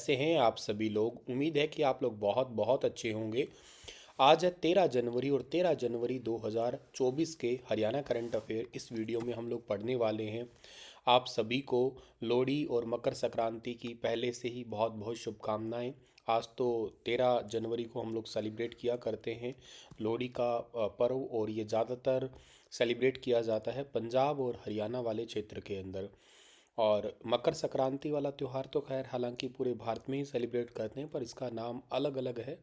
कैसे हैं आप सभी लोग। उम्मीद है कि आप लोग बहुत बहुत अच्छे होंगे। आज है 13 जनवरी और 13 जनवरी 2024 के हरियाणा करंट अफेयर इस वीडियो में हम लोग पढ़ने वाले हैं। आप सभी को लोहड़ी और मकर संक्रांति की पहले से ही बहुत बहुत शुभकामनाएं। आज तो 13 जनवरी को हम लोग सेलिब्रेट किया करते हैं लोहड़ी का पर्व, और ये ज़्यादातर सेलिब्रेट किया जाता है पंजाब और हरियाणा वाले क्षेत्र के अंदर। और मकर संक्रांति वाला त्यौहार तो खैर हालांकि पूरे भारत में ही सेलिब्रेट करते हैं, पर इसका नाम अलग अलग है।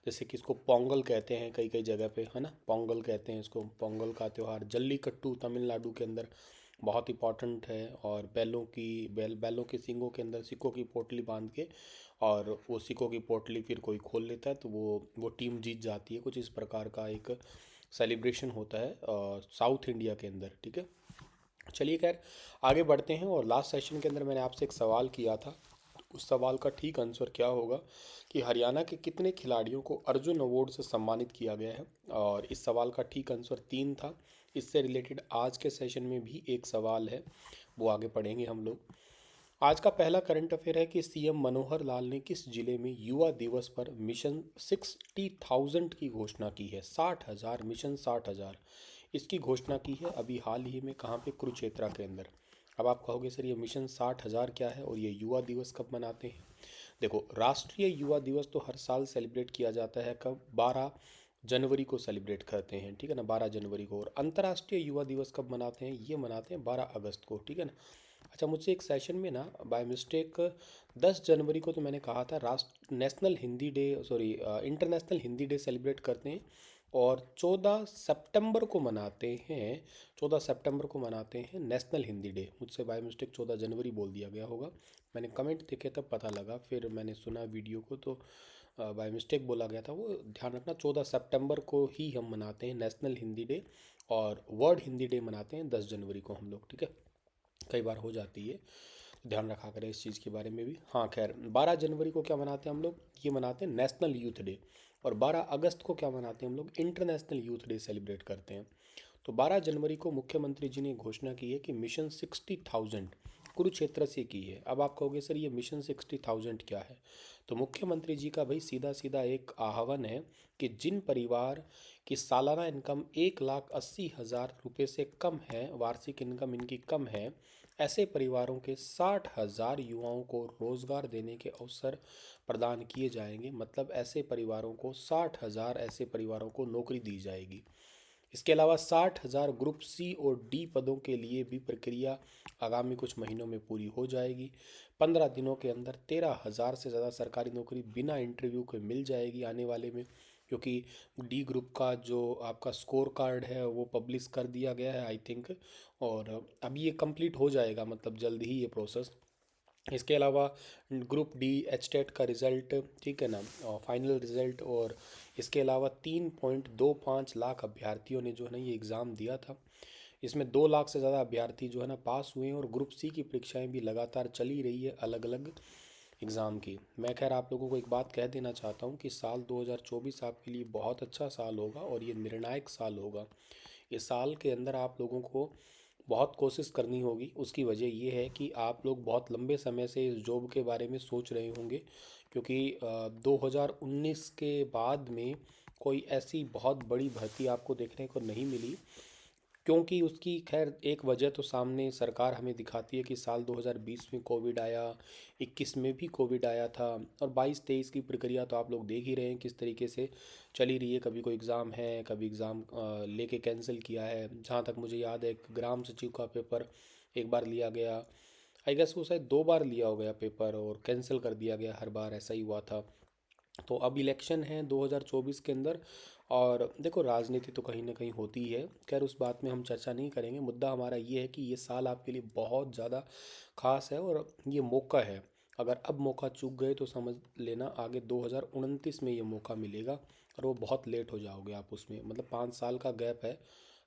जैसे कि इसको पोंगल कहते हैं कई कई जगह पे, है ना, पोंगल कहते हैं इसको। पोंगल का त्यौहार जल्लीकट्टू तमिलनाडु के अंदर बहुत इंपॉर्टेंट है। और बैलों के सींगों के अंदर सिक्कों की पोटली बांध के, और वो सिक्कों की पोटली फिर कोई खोल लेता है तो वो टीम जीत जाती है। कुछ इस प्रकार का एक सेलिब्रेशन होता है साउथ इंडिया के अंदर। ठीक है, चलिए खैर आगे बढ़ते हैं। और लास्ट सेशन के अंदर मैंने आपसे एक सवाल किया था, उस सवाल का ठीक आंसर क्या होगा कि हरियाणा के कितने खिलाड़ियों को अर्जुन अवार्ड से सम्मानित किया गया है। और इस सवाल का ठीक आंसर 3 था। इससे रिलेटेड आज के सेशन में भी एक सवाल है, वो आगे पढ़ेंगे हम लोग। आज का पहला करंट अफेयर है कि सीएम मनोहर लाल ने किस जिले में युवा दिवस पर मिशन 60,000 की घोषणा की है। 60,000 मिशन, 60,000 इसकी घोषणा की है अभी हाल ही में। कहाँ पे? कुरुक्षेत्रा के अंदर। अब आप कहोगे सर ये मिशन 60,000 क्या है और ये युवा दिवस कब मनाते हैं? देखो, राष्ट्रीय युवा दिवस तो हर साल सेलिब्रेट किया जाता है। कब? 12 जनवरी को सेलिब्रेट करते हैं, ठीक है ना, 12 जनवरी को। और अंतर्राष्ट्रीय युवा दिवस कब मनाते हैं? ये मनाते हैं 12 अगस्त को, ठीक है ना। अच्छा, मुझसे एक सेशन में ना बाय मिस्टेक 10 जनवरी को तो मैंने कहा था राष्ट्र national Hindi day, sorry international Hindi day celebrate करते हैं। और 14 सितंबर को मनाते हैं, 14 सितंबर को मनाते हैं नेशनल हिंदी डे। मुझसे बाय मिस्टेक 14 जनवरी बोल दिया गया होगा। मैंने कमेंट देखे तब पता लगा, फिर मैंने सुना वीडियो को तो बाय मिस्टेक बोला गया था। वो ध्यान रखना, 14 सितंबर को ही हम मनाते हैं नेशनल हिंदी डे। और वर्ल्ड हिंदी डे मनाते हैं 10 जनवरी को हम लोग, ठीक है। कई बार हो जाती है, तो ध्यान रखा करें इस चीज़ के बारे में भी। हाँ खैर, 12 जनवरी को क्या मनाते हैं हम लोग? ये मनाते हैं नेशनल यूथ डे। और 12 अगस्त को क्या मनाते हैं हम लोग? इंटरनेशनल यूथ डे सेलिब्रेट करते हैं। तो 12 जनवरी को मुख्यमंत्री जी ने घोषणा की है कि मिशन 60,000 कुरुक्षेत्र से की है। अब आप कहोगे सर ये मिशन 60,000 क्या है? तो मुख्यमंत्री जी का भाई सीधा सीधा एक आह्वान है कि जिन परिवार की सालाना इनकम 1,80,000 रुपये से कम है, वार्षिक इनकम इनकी कम है, ऐसे परिवारों के 60,000 युवाओं को रोजगार देने के अवसर प्रदान किए जाएंगे। मतलब ऐसे परिवारों को 60,000 ऐसे परिवारों को नौकरी दी जाएगी। इसके अलावा 60,000 ग्रुप सी और डी पदों के लिए भी प्रक्रिया आगामी कुछ महीनों में पूरी हो जाएगी। 15 दिनों के अंदर 13,000 से ज़्यादा सरकारी नौकरी बिना इंटरव्यू के मिल जाएगी आने वाले में। क्योंकि डी ग्रुप का जो आपका स्कोर कार्ड है वो पब्लिश कर दिया गया है आई थिंक। और अभी ये कंप्लीट हो जाएगा, मतलब जल्द ही ये प्रोसेस। इसके अलावा ग्रुप डी एचटेट का रिज़ल्ट, ठीक है ना, और फाइनल रिज़ल्ट। और इसके अलावा 3.25 लाख अभ्यर्थियों ने जो है ना ये एग्ज़ाम दिया था। इसमें 2 लाख से ज़्यादा अभ्यर्थी जो है ना पास हुए हैं। और ग्रुप सी की परीक्षाएं भी लगातार चली रही है अलग अलग एग्ज़ाम की। मैं खैर आप लोगों को एक बात कह देना चाहता हूँ कि साल 2024 आपके लिए बहुत अच्छा साल होगा और ये निर्णायक साल होगा। इस साल के अंदर आप लोगों को बहुत कोशिश करनी होगी। उसकी वजह ये है कि आप लोग बहुत लंबे समय से इस जॉब के बारे में सोच रहे होंगे। क्योंकि 2019 के बाद में कोई ऐसी बहुत बड़ी भर्ती आपको देखने को नहीं मिली। क्योंकि उसकी खैर एक वजह तो सामने सरकार हमें दिखाती है कि साल 2020 में कोविड आया, 21 में भी कोविड आया था, और 22-23 की प्रक्रिया तो आप लोग देख ही रहे हैं किस तरीके से चली रही है। कभी कोई एग्ज़ाम है, कभी एग्ज़ाम लेके कैंसिल किया है। जहाँ तक मुझे याद है, एक ग्राम सचिव का पेपर एक बार लिया गया, आई गेस वो शायद 2 बार लिया हो गया पेपर और कैंसिल कर दिया गया, हर बार ऐसा ही हुआ था। तो अब इलेक्शन है 2024 के अंदर। और देखो, राजनीति तो कहीं ना कहीं होती है, खैर उस बात में हम चर्चा नहीं करेंगे। मुद्दा हमारा ये है कि ये साल आपके लिए बहुत ज़्यादा खास है और ये मौका है। अगर अब मौका चूक गए तो समझ लेना आगे 2029 में ये मौका मिलेगा, और वो बहुत लेट हो जाओगे आप उसमें। मतलब 5 साल का गैप है।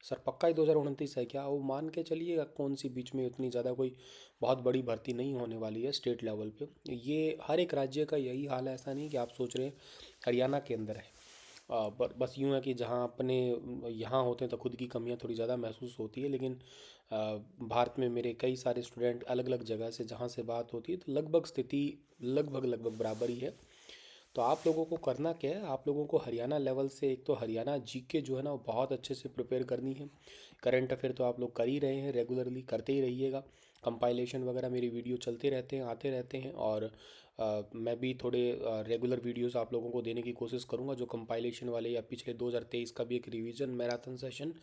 सर पक्का ही 2029 है क्या? वो मान के चलिएगा, कौन सी बीच में इतनी ज़्यादा कोई बहुत बड़ी भर्ती नहीं होने वाली है स्टेट लेवल पे। ये हर एक राज्य का यही हाल है, ऐसा नहीं कि आप सोच रहे हैं हरियाणा के अंदर है। बस यूँ है कि जहाँ अपने यहाँ होते हैं तो खुद की कमियाँ थोड़ी ज़्यादा महसूस होती है, लेकिन भारत में मेरे कई सारे स्टूडेंट अलग अलग जगह से जहाँ से बात होती है तो लगभग स्थिति लगभग लगभग बराबर ही है। तो आप लोगों को करना क्या है, आप लोगों को हरियाणा लेवल से एक तो हरियाणा जीके जो है ना वो बहुत अच्छे से प्रिपेयर करनी है। करंट अफेयर तो आप लोग कर ही रहे हैं, रेगुलरली करते ही रहिएगा। कंपाइलेशन वगैरह मेरी वीडियो चलते रहते हैं, आते रहते हैं, और मैं भी थोड़े रेगुलर वीडियोस आप लोगों को देने की कोशिश करूंगा। जो कंपाइलेशन वाले या पिछले 2023 का भी एक रिवीजन मैराथन सेशन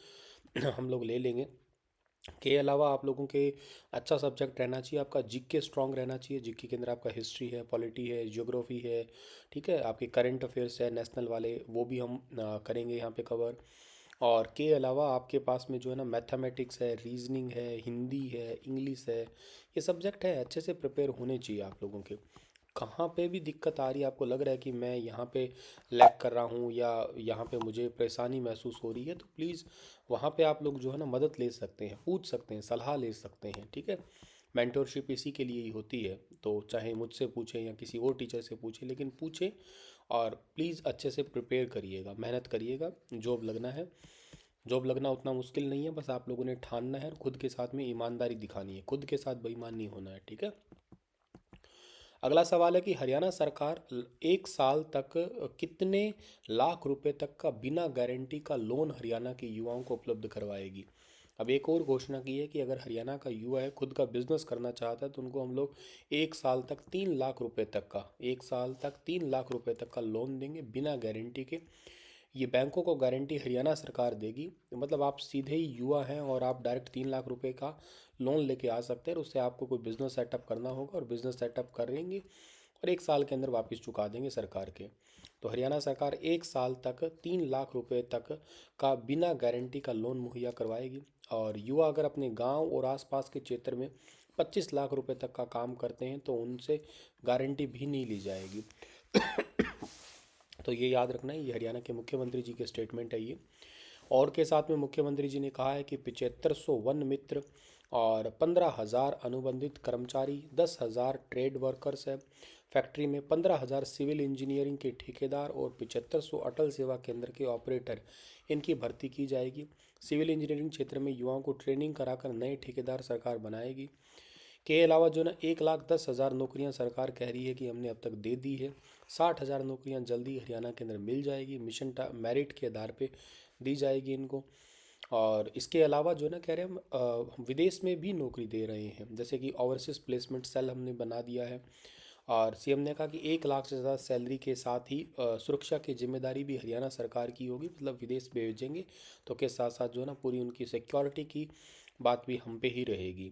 हम लोग ले लेंगे। के अलावा आप लोगों के अच्छा सब्जेक्ट रहना चाहिए, आपका जीके स्ट्रांग रहना चाहिए। जीके के अंदर आपका हिस्ट्री है, पॉलिटी है, ज्योग्राफी है, ठीक है, आपके करंट अफेयर्स है नेशनल वाले, वो भी हम करेंगे यहाँ पे कवर। और के अलावा आपके पास में जो है ना मैथमेटिक्स है, रीजनिंग है, हिंदी है, इंग्लिश है, ये सब्जेक्ट है अच्छे से प्रिपेयर होने चाहिए आप लोगों के। कहाँ पे भी दिक्कत आ रही है, आपको लग रहा है कि मैं यहाँ पे लैग कर रहा हूँ या यहाँ पे मुझे परेशानी महसूस हो रही है, तो प्लीज़ वहाँ पे आप लोग जो है ना मदद ले सकते हैं, पूछ सकते हैं, सलाह ले सकते हैं, ठीक है। मेंटोरशिप इसी के लिए ही होती है, तो चाहे मुझसे पूछें या किसी और टीचर से पूछें, लेकिन पूछें और प्लीज़ अच्छे से प्रिपेयर करिएगा, मेहनत करिएगा। जॉब लगना है, जॉब लगना उतना मुश्किल नहीं है, बस आप लोगों ने ठानना है और खुद के साथ में ईमानदारी दिखानी है, खुद के साथ बेईमान नहीं होना है, ठीक है। अगला सवाल है कि हरियाणा सरकार 1 साल तक कितने लाख रुपए तक का बिना गारंटी का लोन हरियाणा के युवाओं को उपलब्ध करवाएगी। अब एक और घोषणा की है कि अगर हरियाणा का युवा है खुद का बिजनेस करना चाहता है तो उनको हम लोग 1 साल तक 3 लाख रुपए तक का, 1 साल तक 3 लाख रुपए तक का लोन देंगे बिना गारंटी के। ये बैंकों को गारंटी हरियाणा सरकार देगी, मतलब आप सीधे ही युवा हैं और आप डायरेक्ट 3 लाख रुपए का लोन लेके आ सकते हैं, और उससे आपको कोई बिजनेस सेटअप करना होगा और बिजनेस सेटअप करेंगे और 1 साल के अंदर वापस चुका देंगे सरकार के। तो हरियाणा सरकार 1 साल तक 3 लाख रुपए तक का बिना गारंटी का लोन मुहैया करवाएगी। और युवा अगर अपने गांव और आसपास के क्षेत्र में 25 लाख रुपए तक का काम करते हैं तो उनसे गारंटी भी नहीं ली जाएगी। तो ये याद रखना है, ये हरियाणा के मुख्यमंत्री जी के स्टेटमेंट है ये। और के साथ में मुख्यमंत्री जी ने कहा है कि 7500 वन मित्र और 15,000 अनुबंधित कर्मचारी, 10,000 ट्रेड वर्कर्स है फैक्ट्री में, 15,000 सिविल इंजीनियरिंग के ठेकेदार और 7500 अटल सेवा केंद्र के ऑपरेटर, इनकी भर्ती की जाएगी। सिविल इंजीनियरिंग क्षेत्र में युवाओं को ट्रेनिंग कराकर नए ठेकेदार सरकार बनाएगी। के अलावा जो ना 1,10,000 नौकरियां सरकार कह रही है कि हमने अब तक दे दी है। 60,000 नौकरियां जल्दी हरियाणा के अंदर मिल जाएगी, मिशन मेरिट के आधार पे दी जाएगी इनको। और इसके अलावा जो ना कह रहे हैं हम विदेश में भी नौकरी दे रहे हैं, जैसे कि ओवरसीज प्लेसमेंट सेल हमने बना दिया है। और सीएम ने कहा कि 1 लाख से ज़्यादा सैलरी के साथ ही सुरक्षा की जिम्मेदारी भी हरियाणा सरकार की होगी, मतलब विदेश भेजेंगे तो के साथ साथ जो है ना पूरी उनकी सिक्योरिटी की बात भी हम पे ही रहेगी।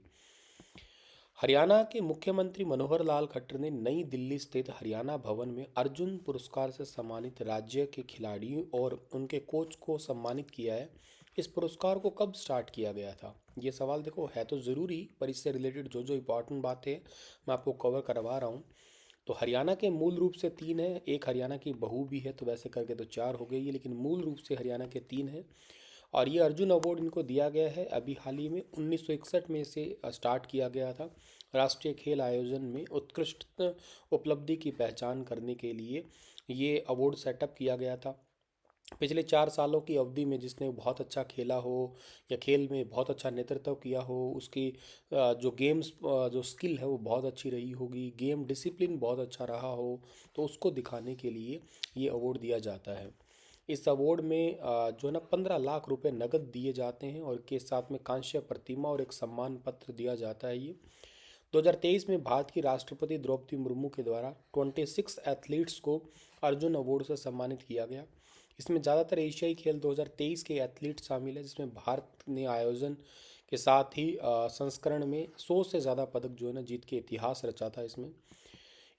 हरियाणा के मुख्यमंत्री मनोहर लाल खट्टर ने नई दिल्ली स्थित हरियाणा भवन में अर्जुन पुरस्कार से सम्मानित राज्य के खिलाड़ियों और उनके कोच को सम्मानित किया है। इस पुरस्कार को कब स्टार्ट किया गया था, ये सवाल देखो है तो ज़रूरी, पर इससे रिलेटेड जो जो इम्पोर्टेंट बातें मैं आपको कवर करवा रहा हूँ। तो हरियाणा के मूल रूप से 3 है, एक हरियाणा की बहू भी है, तो वैसे करके तो 4 हो गई है, लेकिन मूल रूप से हरियाणा के 3 हैं। और ये अर्जुन अवार्ड इनको दिया गया है अभी हाल ही में 1961 में से स्टार्ट किया गया था। राष्ट्रीय खेल आयोजन में उत्कृष्ट उपलब्धि की पहचान करने के लिए ये अवार्ड सेटअप किया गया था। पिछले 4 सालों की अवधि में जिसने बहुत अच्छा खेला हो या खेल में बहुत अच्छा नेतृत्व किया हो, उसकी जो गेम्स जो स्किल है वो बहुत अच्छी रही होगी, गेम डिसिप्लिन बहुत अच्छा रहा हो, तो उसको दिखाने के लिए ये अवार्ड दिया जाता है। इस अवार्ड में जो है ना 15 लाख रुपए नकद दिए जाते हैं और के साथ में कांस्य प्रतिमा और एक सम्मान पत्र दिया जाता है। ये 2023 में भारत की राष्ट्रपति द्रौपदी मुर्मू के द्वारा 26 एथलीट्स को अर्जुन अवार्ड से सम्मानित किया गया। इसमें ज़्यादातर एशियाई खेल 2023 के एथलीट शामिल है, जिसमें भारत ने आयोजन के साथ ही संस्करण में 100 से ज़्यादा पदक जो है ना जीत के इतिहास रचा था इसमें।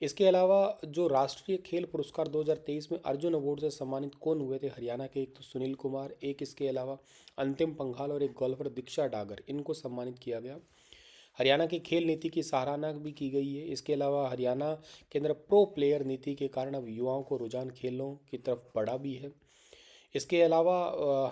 इसके अलावा जो राष्ट्रीय खेल पुरस्कार 2023 में अर्जुन अवार्ड से सम्मानित कौन हुए थे हरियाणा के, एक तो सुनील कुमार, एक इसके अलावा अंतिम पंघाल और एक गोल्फर दीक्षा डागर, इनको सम्मानित किया गया। हरियाणा की खेल नीति की सराहना भी की गई है। इसके अलावा हरियाणा के अंदर प्रो प्लेयर नीति के कारण अब युवाओं को रुझान खेलों की तरफ बढ़ा भी है। इसके अलावा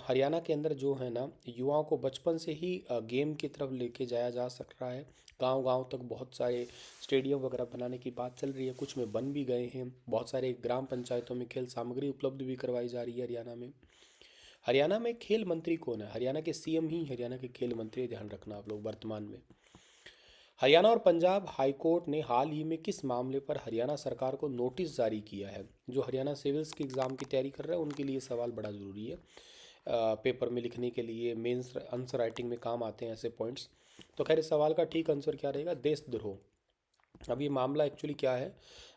हरियाणा के अंदर जो है ना, युवाओं को बचपन से ही गेम की तरफ लेके जाया जा सक रहा है। गांव-गांव तक बहुत सारे स्टेडियम वगैरह बनाने की बात चल रही है, कुछ में बन भी गए हैं। बहुत सारे ग्राम पंचायतों में खेल सामग्री उपलब्ध भी करवाई जा रही है हरियाणा में। हरियाणा में खेल मंत्री कौन है? हरियाणा के सीएम ही हरियाणा के खेल मंत्री हैं, ध्यान रखना आप लोग वर्तमान में। हरियाणा और पंजाब हाईकोर्ट ने हाल ही में किस मामले पर हरियाणा सरकार को नोटिस जारी किया है? जो हरियाणा सिविल्स की एग्ज़ाम की तैयारी कर रहे हैं उनके लिए सवाल बड़ा ज़रूरी है। पेपर में लिखने के लिए, मेंस आंसर राइटिंग में काम आते हैं ऐसे पॉइंट्स। तो खैर इस सवाल का ठीक आंसर क्या रहेगा? देशद्रोह। अब ये मामला एक्चुअली क्या है?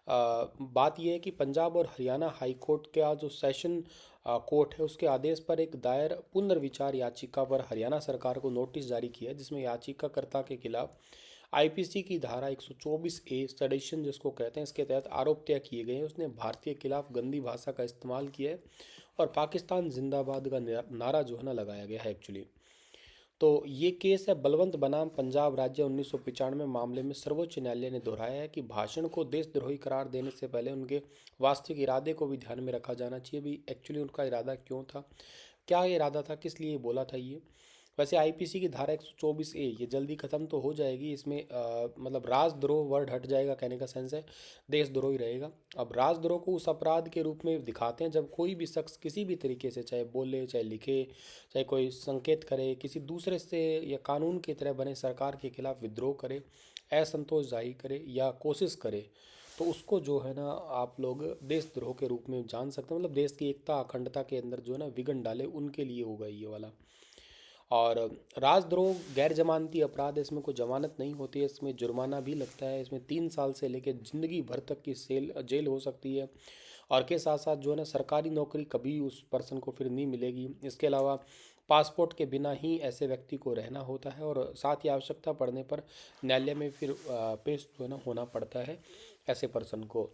बात यह है कि पंजाब और हरियाणा हाई कोर्ट का जो सेशन कोर्ट है उसके आदेश पर एक दायर पुनर्विचार याचिका पर हरियाणा सरकार को नोटिस जारी किया है, जिसमें याचिकाकर्ता के खिलाफ आईपीसी की धारा 124A सेडिशन जिसको कहते हैं, इसके तहत आरोप तय किए गए हैं। उसने भारतीय के खिलाफ गंदी भाषा का इस्तेमाल किया है और पाकिस्तान जिंदाबाद का नारा जो है ना लगाया गया है एक्चुअली। तो ये केस है बलवंत बनाम पंजाब राज्य 1995 मामले में। सर्वोच्च न्यायालय ने दोहराया है कि भाषण को देशद्रोही करार देने से पहले उनके वास्तविक इरादे को भी ध्यान में रखा जाना चाहिए। भी एक्चुअली उनका इरादा क्यों था, क्या इरादा था, किस लिए बोला था ये। वैसे आईपीसी की धारा 124A ये जल्दी खत्म तो हो जाएगी। इसमें मतलब राजद्रोह वर्ड हट जाएगा, कहने का सेंस है देशद्रोह ही रहेगा। अब राजद्रोह को उस अपराध के रूप में दिखाते हैं जब कोई भी शख्स किसी भी तरीके से, चाहे बोले चाहे लिखे, चाहे कोई संकेत करे, किसी दूसरे से या कानून की तरह बने सरकार के खिलाफ विद्रोह करे, असंतोष जाहिर करे या कोशिश करे, तो उसको जो है ना आप लोग देशद्रोह के रूप में जान सकते हैं। मतलब देश की एकता अखंडता के अंदर जो है ना विघन डाले, उनके लिए होगा ये वाला। और राजद्रोह गैर जमानती अपराध है, इसमें कोई जमानत नहीं होती है, इसमें जुर्माना भी लगता है। इसमें 3 साल से लेकर जिंदगी भर तक की जेल हो सकती है। और के साथ साथ जो है ना सरकारी नौकरी कभी उस पर्सन को फिर नहीं मिलेगी। इसके अलावा पासपोर्ट के बिना ही ऐसे व्यक्ति को रहना होता है और साथ ही आवश्यकता पड़ने पर न्यायालय में फिर पेश जो है ना होना पड़ता है ऐसे पर्सन को।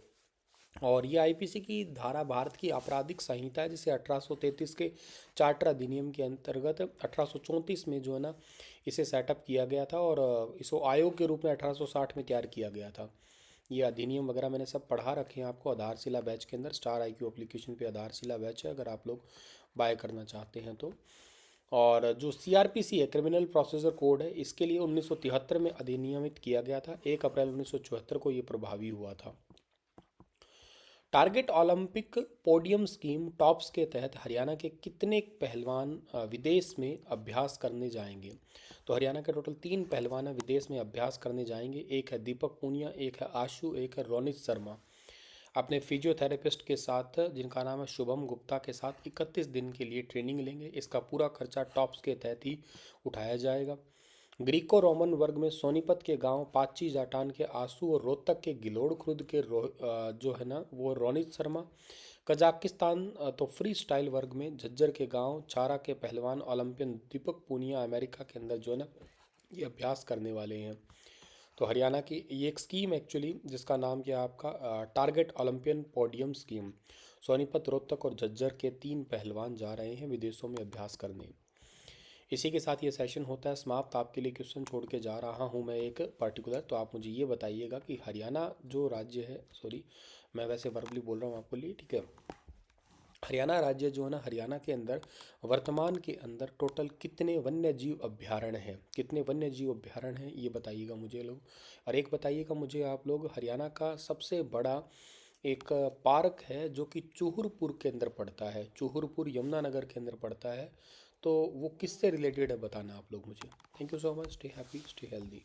और ये आईपीसी की धारा भारत की आपराधिक संहिता है, जिसे 1833 के चार्टर अधिनियम के अंतर्गत 1834 में जो है ना इसे सेटअप किया गया था और इसको आयोग के रूप में 1860 में तैयार किया गया था। ये अधिनियम वगैरह मैंने सब पढ़ा रखे हैं आपको आधारशिला बैच के अंदर। स्टार आईक्यू एप्लीकेशन पे आधारशिला बैच है, अगर आप लोग बाय करना चाहते हैं तो। और जो सीआरपीसी है, क्रिमिनल प्रोसीजर कोड है, इसके लिए 1973 में अधिनियमित किया गया था। 1 अप्रैल 1974 को ये प्रभावी हुआ था। Target Olympic podium scheme tops के तहत हरियाणा के कितने पहलवान विदेश में अभ्यास करने जाएंगे? तो हरियाणा के टोटल 3 पहलवान विदेश में अभ्यास करने जाएंगे। एक है दीपक पूनिया, एक है आशु, एक है रोनित शर्मा। अपने फिजियोथेरेपिस्ट के साथ जिनका नाम है शुभम गुप्ता के साथ 31 दिन के लिए ट्रेनिंग लेंगे। इसका पूरा खर्चा टॉप्स के तहत ही उठाया जाएगा। ग्रीको रोमन वर्ग में सोनीपत के गांव पाची जाटान के आंसू और रोहतक के गिलोड़ खुर्द के जो है ना वो रोनित शर्मा। कजाकिस्तान तो फ्री स्टाइल वर्ग में झज्जर के गांव छारा के पहलवान ओलंपियन दीपक पूनिया अमेरिका के अंदर जो है ना ये अभ्यास करने वाले हैं। तो हरियाणा की ये एक स्कीम एक्चुअली जिसका नाम क्या है आपका target Olympian podium scheme. Sonipat, Rohtak और झज्जर के 3 पहलवान जा रहे हैं विदेशों में अभ्यास करने। इसी के साथ ये सेशन होता है समाप्त। आपके लिए क्वेश्चन छोड़ के जा रहा हूँ मैं एक पर्टिकुलर, तो आप मुझे ये बताइएगा कि हरियाणा जो राज्य है, सॉरी मैं वैसे वर्बली बोल रहा हूँ आपके लिए, ठीक है। हरियाणा राज्य जो है ना, हरियाणा के अंदर वर्तमान के अंदर टोटल कितने वन्य जीव अभ्यारण्य हैं? कितने वन्य जीव अभ्यारण्य हैं ये बताइएगा मुझे लोग। और एक बताइएगा मुझे आप लोग, हरियाणा का सबसे बड़ा एक पार्क है जो कि चूहरपुर के अंदर पड़ता है। चूहरपुर यमुनानगर के अंदर पड़ता है। तो वो किससे रिलेटेड है बताना आप लोग मुझे। Thank you so much. Stay happy, stay healthy.